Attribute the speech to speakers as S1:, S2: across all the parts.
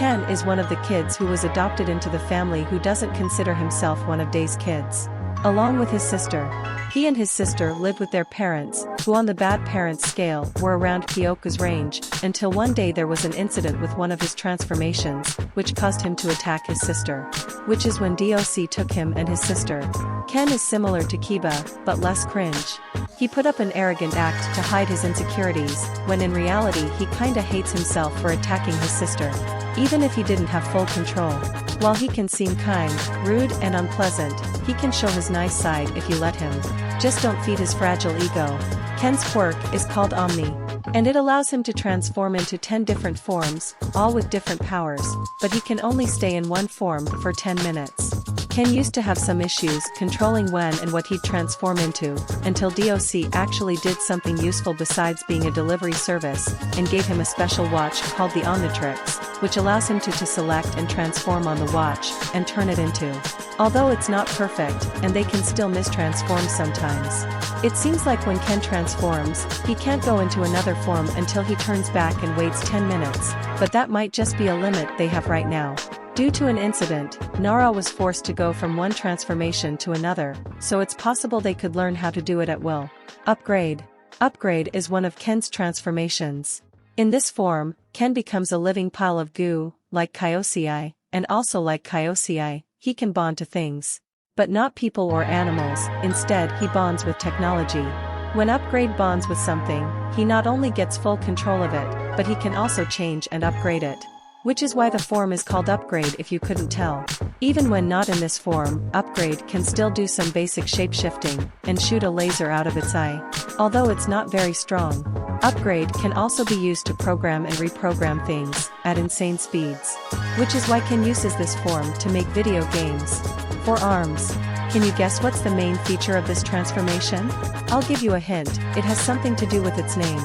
S1: Ken is one of the kids who was adopted into the family who doesn't consider himself one of Dae's kids. Along with his sister. He and his sister lived with their parents, who on the bad parents scale were around Kyoko's range, until one day there was an incident with one of his transformations, which caused him to attack his sister. Which is when DOC took him and his sister. Ken is similar to Kiba, but less cringe. He put up an arrogant act to hide his insecurities, when in reality he kinda hates himself for attacking his sister. Even if he didn't have full control. While he can seem kind, rude and unpleasant, he can show his nice side if you let him. Just don't feed his fragile ego. Ken's quirk is called Omni. And it allows him to transform into 10 different forms, all with different powers, but he can only stay in one form for 10 minutes. Ken used to have some issues controlling when and what he'd transform into, until DOC actually did something useful besides being a delivery service, and gave him a special watch called the Omnitrix, which allows him to select and transform on the watch, and turn it into. Although it's not perfect, and they can still mistransform sometimes. It seems like when Ken transforms, he can't go into another form until he turns back and waits 10 minutes, but that might just be a limit they have right now. Due to an incident, Nara was forced to go from one transformation to another, so it's possible they could learn how to do it at will. Upgrade. Upgrade is one of Ken's transformations. In this form, Ken becomes a living pile of goo, like Kyosei, and also like Kyosei, he can bond to things. But not people or animals, instead he bonds with technology. When Upgrade bonds with something, he not only gets full control of it, but he can also change and upgrade it. Which is why the form is called Upgrade if you couldn't tell. Even when not in this form, Upgrade can still do some basic shape-shifting, and shoot a laser out of its eye. Although it's not very strong. Upgrade can also be used to program and reprogram things, at insane speeds. Which is why Ken uses this form to make video games. 4 arms. Can you guess what's the main feature of this transformation? I'll give you a hint, it has something to do with its name.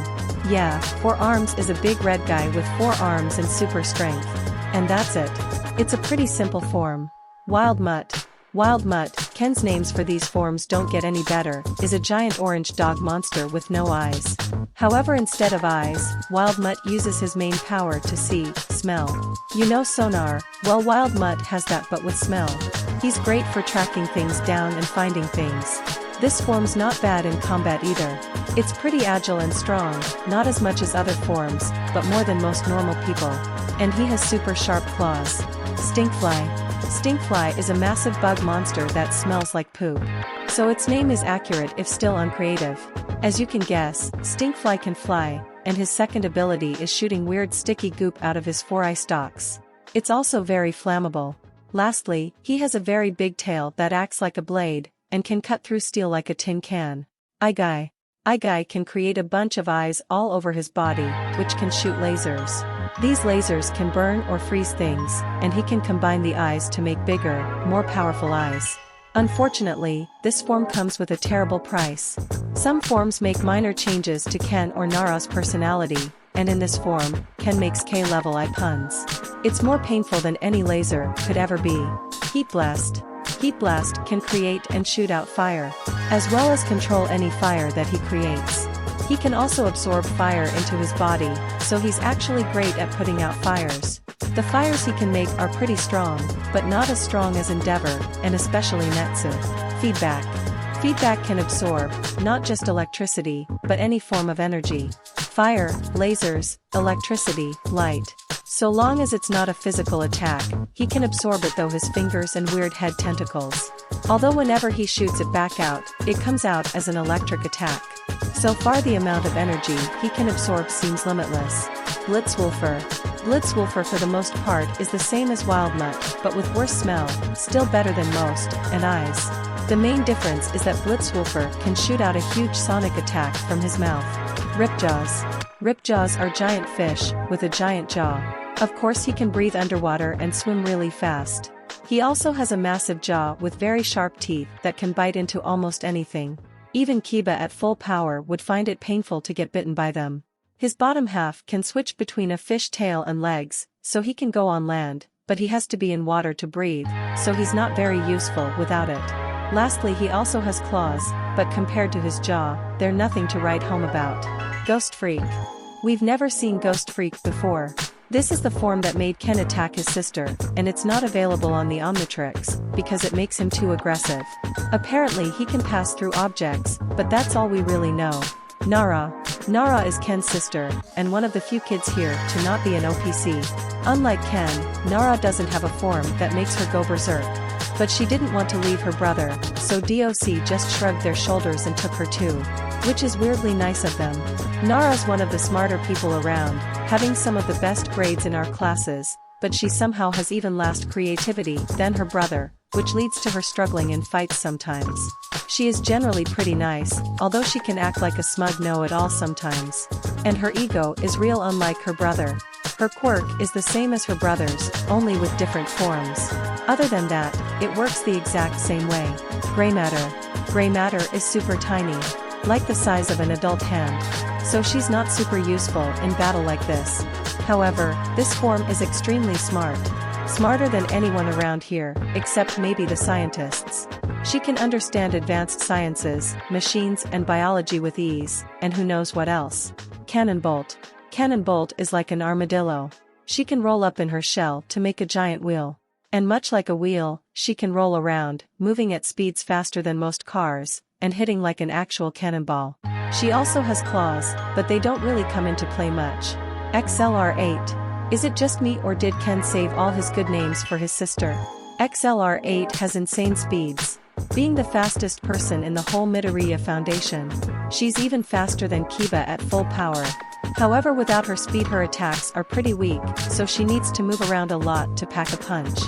S1: Yeah, 4 arms is a big red guy with 4 arms and super strength. And that's it. It's a pretty simple form. Wild Mutt. Wild Mutt, Ken's names for these forms don't get any better, is a giant orange dog monster with no eyes. However, instead of eyes, Wild Mutt uses his main power to see, smell. You know sonar, well Wild Mutt has that but with smell. He's great for tracking things down and finding things. This form's not bad in combat either. It's pretty agile and strong, not as much as other forms, but more than most normal people. And he has super sharp claws. Stinkfly. Stinkfly is a massive bug monster that smells like poop. So its name is accurate if still uncreative. As you can guess, Stinkfly can fly, and his second ability is shooting weird sticky goop out of his 4 eye stalks. It's also very flammable. Lastly, he has a very big tail that acts like a blade, and can cut through steel like a tin can. Eye Guy. Eye Guy can create a bunch of eyes all over his body, which can shoot lasers. These lasers can burn or freeze things, and he can combine the eyes to make bigger, more powerful eyes. Unfortunately, this form comes with a terrible price. Some forms make minor changes to Ken or Nara's personality, and in this form, Ken makes K-level eye puns. It's more painful than any laser could ever be. Heat Blast. Heat Blast can create and shoot out fire, as well as control any fire that he creates. He can also absorb fire into his body, so he's actually great at putting out fires. The fires he can make are pretty strong, but not as strong as Endeavor, and especially Netsu. Feedback. Feedback can absorb, not just electricity, but any form of energy. Fire, lasers, electricity, light. So long as it's not a physical attack, he can absorb it through his fingers and weird head tentacles. Although whenever he shoots it back out, it comes out as an electric attack. So far the amount of energy he can absorb seems limitless. Blitzwolfer. Blitzwolfer for the most part is the same as Wild Mutt, but with worse smell, still better than most, and eyes. The main difference is that Blitzwolfer can shoot out a huge sonic attack from his mouth. Ripjaws. Ripjaws are giant fish, with a giant jaw. Of course he can breathe underwater and swim really fast. He also has a massive jaw with very sharp teeth that can bite into almost anything. Even Kiba at full power would find it painful to get bitten by them. His bottom half can switch between a fish tail and legs, so he can go on land, but he has to be in water to breathe, so he's not very useful without it. Lastly, he also has claws, but compared to his jaw, they're nothing to write home about. Ghost Freak. We've never seen Ghost Freak before. This is the form that made Ken attack his sister, and it's not available on the Omnitrix, because it makes him too aggressive. Apparently he can pass through objects, but that's all we really know. Nara. Nara is Ken's sister, and one of the few kids here to not be an OPC. Unlike Ken, Nara doesn't have a form that makes her go berserk. But she didn't want to leave her brother, so DOC just shrugged their shoulders and took her too. Which is weirdly nice of them. Nara's one of the smarter people around, having some of the best grades in our classes, but she somehow has even less creativity than her brother, which leads to her struggling in fights sometimes. She is generally pretty nice, although she can act like a smug know-it-all sometimes. And her ego is real, unlike her brother. Her quirk is the same as her brother's, only with different forms. Other than that, it works the exact same way. Gray matter. Gray matter is super tiny, like the size of an adult hand. So she's not super useful in battle like this. However, this form is extremely smart. Smarter than anyone around here, except maybe the scientists. She can understand advanced sciences, machines and biology with ease, and who knows what else. Cannonbolt. Cannonbolt is like an armadillo. She can roll up in her shell to make a giant wheel. And much like a wheel, she can roll around, moving at speeds faster than most cars, and hitting like an actual cannonball. She also has claws, but they don't really come into play much. XLR-8. Is it just me, or did Ken save all his good names for his sister? XLR-8 has insane speeds. Being the fastest person in the whole Midoriya Foundation. She's even faster than Kiba at full power. However, without her speed her attacks are pretty weak, so she needs to move around a lot to pack a punch.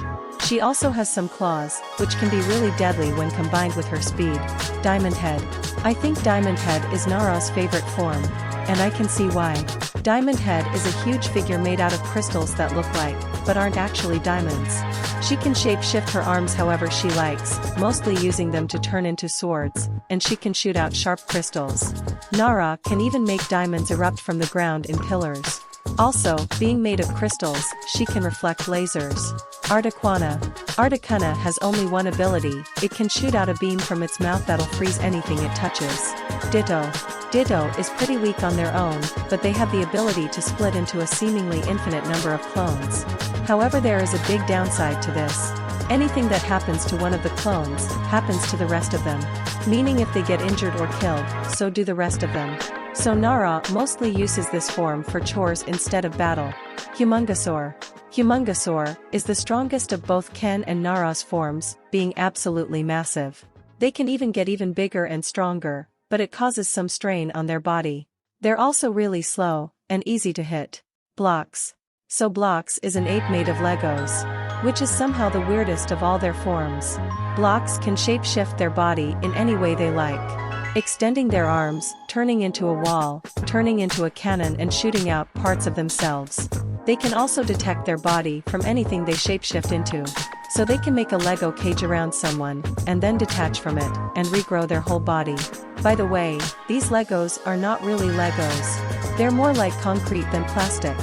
S1: She also has some claws, which can be really deadly when combined with her speed. Diamond Head. I think Diamond Head is Nara's favorite form. And I can see why. Diamond Head is a huge figure made out of crystals that look like, but aren't actually diamonds. She can shape-shift her arms however she likes, mostly using them to turn into swords, and she can shoot out sharp crystals. Nara can even make diamonds erupt from the ground in pillars. Also, being made of crystals, she can reflect lasers. Articuno. Articuno has only one ability, it can shoot out a beam from its mouth that'll freeze anything it touches. Ditto. Ditto is pretty weak on their own, but they have the ability to split into a seemingly infinite number of clones. However, there is a big downside to this. Anything that happens to one of the clones, happens to the rest of them. Meaning if they get injured or killed, so do the rest of them. So Nara mostly uses this form for chores instead of battle. Humongousaur. Humongousaur is the strongest of both Ken and Nara's forms, being absolutely massive. They can even get even bigger and stronger, but it causes some strain on their body. They're also really slow, and easy to hit. Blocks. So Blocks is an ape made of Legos, which is somehow the weirdest of all their forms. Blocks can shape-shift their body in any way they like. Extending their arms, turning into a wall, turning into a cannon and shooting out parts of themselves. They can also detect their body from anything they shapeshift into. So they can make a Lego cage around someone, and then detach from it, and regrow their whole body. By the way, these Legos are not really Legos. They're more like concrete than plastic.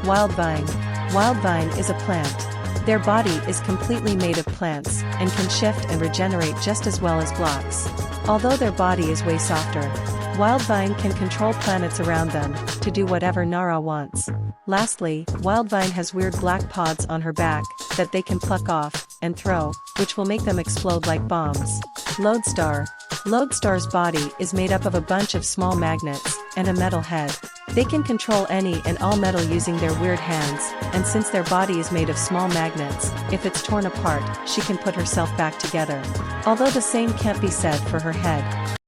S1: Wildvine. Wildvine is a plant. Their body is completely made of plants, and can shift and regenerate just as well as Blocks. Although their body is way softer. Wildvine can control planets around them, to do whatever Nara wants. Lastly, Wildvine has weird black pods on her back, that they can pluck off, and throw, which will make them explode like bombs. Lodestar. Lodestar's body is made up of a bunch of small magnets, and a metal head. They can control any and all metal using their weird hands, and since their body is made of small magnets, if it's torn apart, she can put herself back together. Although the same can't be said for her head.